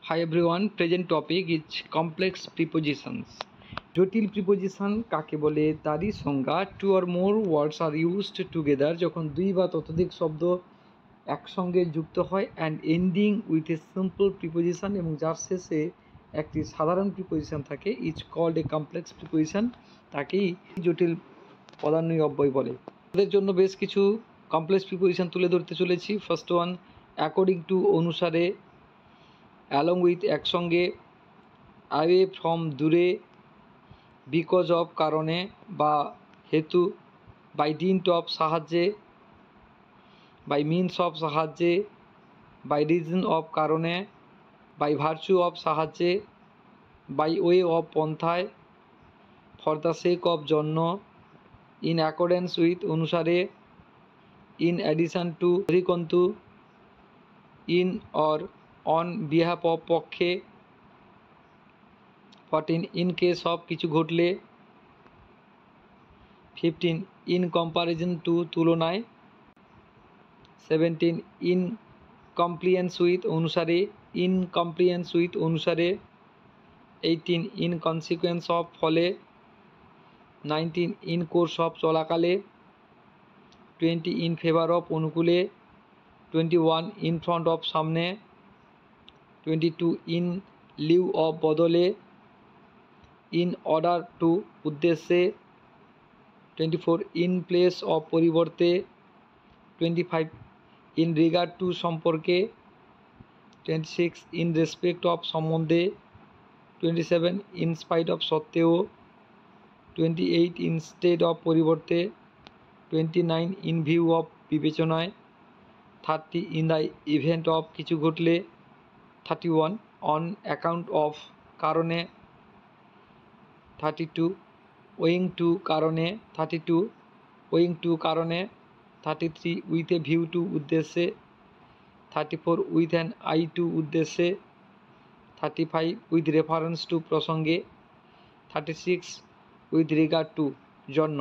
Hi everyone, present topic is complex prepositions. জটিল preposition কাকে বলে তারই সংজ্ঞা। Two or more words are used together, যখন দুই বা ততোধিক শব্দ একসঙ্গে যুক্ত হয়, and ending with a simple preposition, এবং যার শেষে একটি সাধারণ প্রিপোজিশন থাকে, is called a complex preposition, তাকেই জটিল পদান্বয়ী অব্যয় বলে। তাদের জন্য বেশ কিছু কমপ্লেক্স প্রিপোজিশন তুলে ধরতে চলেছি। ফার্স্ট ওয়ান, অ্যাকর্ডিং টু অনুসারে, অ্যালং উইথ একসঙ্গে, অ্যাওয়ে ফ্রম দূরে, বিকজ অফ কারণে বা হেতু, বাই ডিন্ট অফ সাহায্যে, বাই মিনস অফ সাহায্যে, বাই রিজন অফ কারণে, বাই ভার্চু অফ সাহায্যে, বাই ওয়ে অফ পন্থায়, ফর দ্য সেক অফ জন্য, ইন অ্যাকর্ডেন্স উইথ অনুসারে, ইন অ্যাডিশন টু অধিকন্তু, in or on behalf of পক্ষে, 14 ইন কেস অফ কিছু ঘটলে, 15 ইন কম্পারিজন টু তুলনায়, 17 ইন কমপ্লিয়েন্স উইথ অনুসারে, ইন কমপ্লিয়েন্স উইথ অনুসারে, 18 ইন কনসিকুয়েন্স অফ ফলে, 19 ইন কোর্স অফ চলাকালে, 20 ইন ফেভার অফ অনুকূলে, 21 ইন ফ্রন্ট অফ সামনে, 22 ইন লিউ অফ বদলে, ইন অর্ডার টু উদ্দেশ্যে, 24 ইন প্লেস অফ পরিবর্তে, 25 ইন রিগার্ড টু সম্পর্কে, 26 ইন রেসপেক্ট অফ সম্বন্ধে, 27 ইন স্পাইট অফ সত্ত্বেও, 28 ইনস্টেড অফ পরিবর্তে, 29 ইন ভিউ অফ বিবেচনায়, 30 ইন দ্য ইভেন্ট অফ কিছু ঘটলে, 31 অন অ্যাকাউন্ট অফ কারণে, 32 ওয়িং টু কারণে, 32 ওয়িং টু কারণে, 33 উইথ এ ভিউ টু উদ্দেশ্যে, 34 উইথ অ্যান আই টু উদ্দেশ্যে, 35 উইথ রেফারেন্স টু প্রসঙ্গে, 36 উইথ রিগার্ড টু জন্য।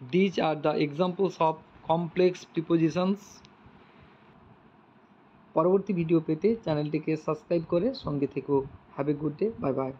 These are the examples of complex prepositions. পরবর্তী ভিডিও পেতে চ্যানেলটিকে সাবস্ক্রাইব করে সঙ্গে থেকো। Have a good day, bye bye.